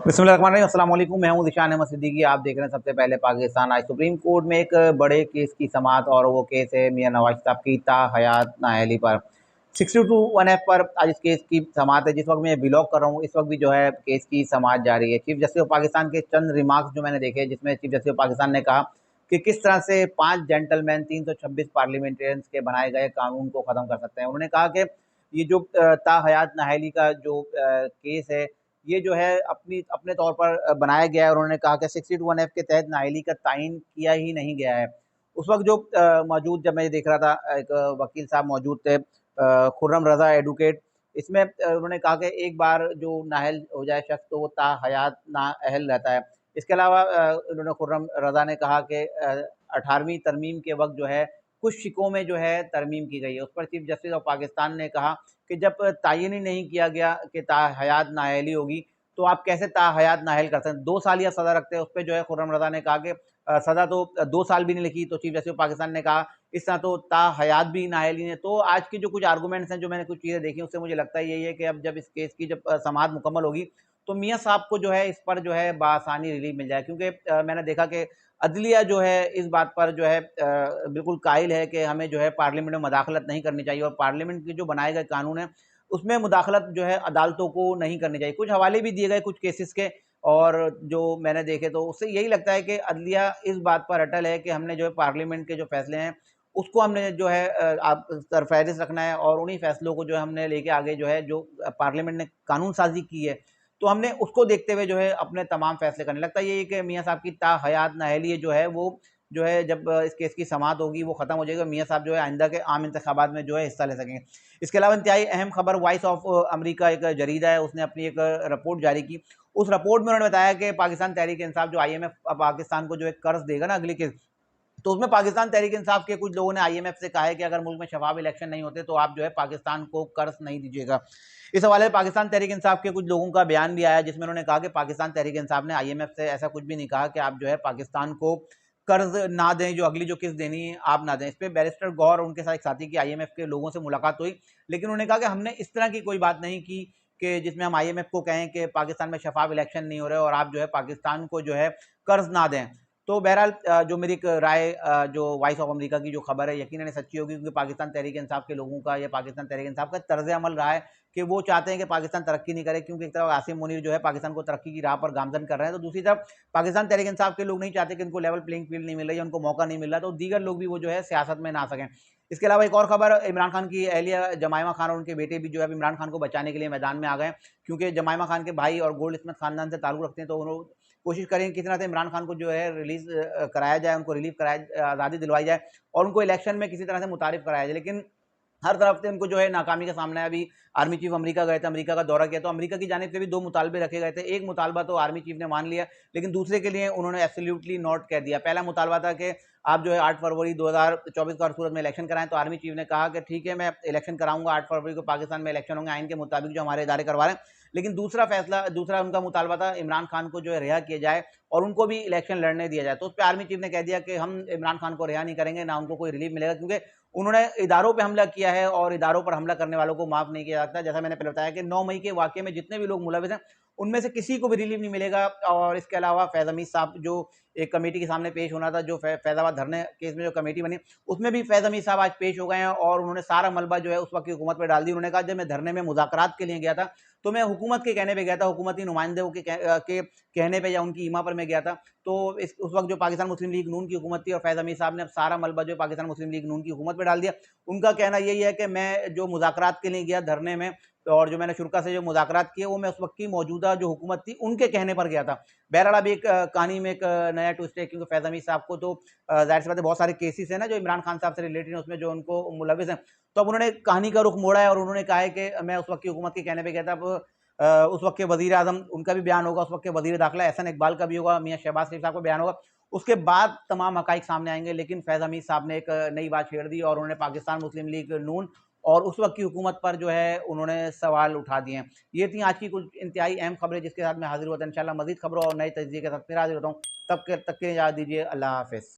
बिस्मिल्लाहिर्रहमानिर्रहीम, अस्सलाम वालेकुम। मैं हूं ज़िशान अहमद सिद्दीकी। आप देख रहे हैं सबसे पहले पाकिस्तान। आज सुप्रीम कोर्ट में एक बड़े केस की समाअत और वो केस है मियां नवाज साहब की हयात नाअहली पर। 62(1)F पर आज इस केस की समाअत है। जिस वक्त मैं ब्लॉग कर रहा हूँ इस वक्त भी जो है केस की समाअत जारी है। चीफ जस्टिस ऑफ पाकिस्तान के चंद रिमार्क्स जो मैंने देखे, जिसमें चीफ जस्टिस ऑफ पाकिस्तान ने कहा कि किस तरह से 5 जेंटलमैन 326 पार्लियामेंटेरियंस के बनाए गए कानून को ख़त्म कर सकते हैं। उन्होंने कहा कि ये जो हयात नाअहली का जो केस है, ये जो है अपने तौर पर बनाया गया है। और उन्होंने कहा कि 62(1)F के तहत नाअहली का तयन किया ही नहीं गया है। उस वक्त जो मौजूद, जब मैं देख रहा था, एक वकील साहब मौजूद थे, खुर्रम रज़ा एडवोकेट। इसमें उन्होंने कहा कि एक बार जो नाअहल हो जाए शख्स तो वो हयात नाअहल रहता है। इसके अलावा उन्होंने खुर्रम रज़ा ने कहा कि 18वीं तरमीम के वक्त जो है कुछ शिकों में जो है तरमीम की गई है। उस पर चीफ जस्टिस ऑफ पाकिस्तान ने कहा कि जब तयन ही नहीं किया गया कि हयात नाअहली होगी तो आप कैसे हयात नाअहल कर सकते हैं। 2 साल या सज़ा रखते हैं। उस पे जो है खुर्रम रज़ा ने कहा कि सज़ा तो 2 साल भी नहीं लिखी। तो चीफ जस्टिस ऑफ पाकिस्तान ने कहा इस तरह तो हयात भी नाअहली है। तो आज की जो कुछ आर्गूमेंट्स हैं, जो मैंने कुछ चीज़ें देखी, उससे मुझे लगता है यही है कि अब जब इस केस की जब समाअत मुकम्मल होगी तो मियाँ साहब को जो है इस पर जो है बआसानी रिलीफ मिल जाए। क्योंकि मैंने देखा कि अदलिया जो है इस बात पर जो है बिल्कुल कायल है कि हमें जो है पार्लियामेंट में मुदाखलत नहीं करनी चाहिए, और पार्लियामेंट के जो बनाए गए कानून हैं उसमें मुदाखलत जो है अदालतों को नहीं करनी चाहिए। कुछ हवाले भी दिए गए कुछ केसेस के, और जो मैंने देखे तो उससे यही लगता है कि अदलिया इस बात पर अटल है कि हमने जो है पार्लियामेंट के जो फैसले हैं उसको हमने जो है आप सरफहरिस्त रखना है, और उन्हीं फैसलों को जो है हमने लेके आगे जो है जो पार्लियामेंट ने कानून साजी की है तो हमने उसको देखते हुए जो है अपने तमाम फैसले करने। लगता है यही कि मियाँ साहब की हयात नाअहली जो है वो जो है जब इस केस की समाअत होगी वो खत्म हो जाएगा, मियाँ साहब जो है आइंदा के आम इंतखाबात में जो है हिस्सा ले सकेंगे। इसके अलावा इंतहाई अहम खबर, वॉइस ऑफ अमेरिका एक जरीदा है, उसने अपनी एक रिपोर्ट जारी की। उस रिपोर्ट में उन्होंने बताया कि पाकिस्तान तहरीक इंसाफ जो IMF पाकिस्तान को जो एक कर्ज देगा ना अगली किस्त, तो उसमें पाकिस्तान तहरीक इंसाफ के कुछ लोगों ने IMF से कहा है कि अगर मुल्क में शफाफ इलेक्शन नहीं होते तो आप जो है पाकिस्तान को कर्ज नहीं दीजिएगा। इस हवाले से पाकिस्तान तहरीक इंसाफ के कुछ लोगों का बयान भी आया, जिसमें उन्होंने कहा कि पाकिस्तान तहरीक इंसाफ ने IMF से ऐसा कुछ भी नहीं कहा कि आप जो है पाकिस्तान को कर्ज ना दें, जो अगली जो किस्त देनी है आप ना दें। इस पर बैरिस्टर गौर और उनके साथ एक साथी की IMF के लोगों से मुलाकात हुई, लेकिन उन्होंने कहा कि हमने इस तरह की कोई बात नहीं की कि जिसमें हम IMF को कहें कि पाकिस्तान में शफाफ इलेक्शन नहीं हो रहे और आप जो है पाकिस्तान को जो है कर्ज ना दें। तो बहरहाल जो मेरी एक राय, जो वॉइस ऑफ अमेरिका की जो खबर है यकीनन सच्ची होगी, क्योंकि पाकिस्तान तहरीक इंसाफ के लोगों का, या पाकिस्तान तहरीक इंसाफ का तर्ज अमल रहा है कि वो चाहते हैं कि पाकिस्तान तरक्की नहीं करे, क्योंकि एक तरफ आसिम मुनीर जो है पाकिस्तान को तरक्की की राह पर गामजन कर रहे हैं, तो दूसरी तरफ पाकिस्तान तहरीक इंसाफ के लोग नहीं चाहते कि उनको लेवल प्लेइंग फील्ड नहीं मिल रही है, उनको मौका नहीं मिल रहा, तो दीगर लोग भी वो जो है सियासत में ना आ सकें। इसके अलावा एक और खबर, इमरान खान की अहलिया जमायमा खान और उनके बेटे भी जो है इमरान खान को बचाने के लिए मैदान में आ गए, क्योंकि जमायमा खान के भाई और गोल्ड स्मिथ खानदान से ताल्लुक रखते हैं, तो उन्होंने कोशिश करेंगे किसी तरह से इमरान खान को जो है रिलीज कराया जाए, उनको रिलीफ कराया, आज़ादी दिलवाई जाए और उनको इलेक्शन में किसी तरह से मुतारिफ कराया जाए। लेकिन हर तरफ से उनको जो है नाकामी का सामना है। अभी आर्मी चीफ अमेरिका गए थे, अमेरिका का दौरा किया, तो अमेरिका की जानिब से भी 2 मुतालबे रखे गए थे। एक मुतालबा तो आर्मी चीफ ने मान लिया, लेकिन दूसरे के लिए उन्होंने एब्सोल्युटली नॉट कह दिया। पहला मुतालबा था कि आप जो है 8 फरवरी 2024 को हर सूरत में इलेक्शन कराएं, तो आर्मी चीफ ने कहा कि ठीक है मैं इलेक्शन कराऊंगा, 8 फरवरी को पाकिस्तान में इलेक्शन होंगे आइन के मुताबिक जो हमारे इदारे करवा रहे हैं। लेकिन दूसरा उनका मुतालबा था इमरान खान को जो है रिहा किया जाए और उनको भी इलेक्शन लड़ने दिया जाए। तो उस पर आर्मी चीफ ने कह दिया कि हम इमरान खान को रिहा नहीं करेंगे, ना उनको कोई रिलीफ मिलेगा, क्योंकि उन्होंने इदारों पे हमला किया है और इदारों पर हमला करने वालों को माफ नहीं किया जाता। जैसा मैंने पहले बताया कि 9 मई के वाकये में जितने भी लोग मुलविस हैं उनमें से किसी को भी रिलीफ नहीं मिलेगा। और इसके अलावा फैज़ हमीद साहब जो एक कमेटी के सामने पेश होना था, जो फैज़ाबाद धरने केस में जो कमेटी बनी, उसमें भी फैज़ हमीद साहब आज पेश हो गए हैं और उन्होंने सारा मलबा जो है उस वक्त की हुकूमत पर डाल दी। उन्होंने कहा जब मैं धरने में मुज़ाकरात के लिए गया था तो मैं हुकूमत के कहने पे गया था, हुकूमती नुमाइंदों के कहने पे या उनकी ईमा पर मैं गया था। तो उस वक्त जो पाकिस्तान मुस्लिम लीग नून की हुकूमत थी और फैज़ हमीद साहब ने अब सारा मलबा जो पाकिस्तान मुस्लिम लीग नून की हुकूमत पे डाल दिया। उनका कहना यही है कि मैं जो मुज़ाकरात के लिए गया धरने में, और जो मैंने शुरा से जो मुज़ाकरात किए वो मैं उस वक्त की मौजूदा जो हुकूमत थी उनके कहने पर गया था। बहरहाल अभी एक कहानी में एक नया ट्विस्ट है, क्योंकि फैज़ हमीद साहब को तो ज़ाहिर सी बात है बहुत सारे केसेस हैं ना जो इमरान खान साहब से रिलेटेड हैं, उसमें जो उनको मुलविस हैं। तो अब उन्होंने कहानी का रुख मोड़ा है और उन्होंने कहा है कि मैं उस वक्त की हुकूमत के कहने पर गया था। अब उस वक्त के वज़ीर आज़म उनका भी बयान होगा, उस वक्त के वज़ीर दाखिला एहसन इकबाल का भी होगा, मियाँ शहबाज शरीफ साहब का बयान होगा। उसके बाद तमाम हक़ाइक़ सामने आएँगे। लेकिन फैज़ हमीद साहब ने एक नई बात छेड़ दी और उन्होंने पाकिस्तान मुस्लिम लीग नून और उस वक्त की हुकूमत पर जो है उन्होंने सवाल उठा दिए हैं। ये थी आज की कुछ इंतहाई अहम खबरें जिसके साथ मैं हाज़िर हुआ था। इंशाअल्लाह मज़ीद खबरों और नए तजज़िये के साथ फिर हाज़िर होता हूँ। तब तक के इजाज़त दीजिए। अल्लाह हाफ़िज़।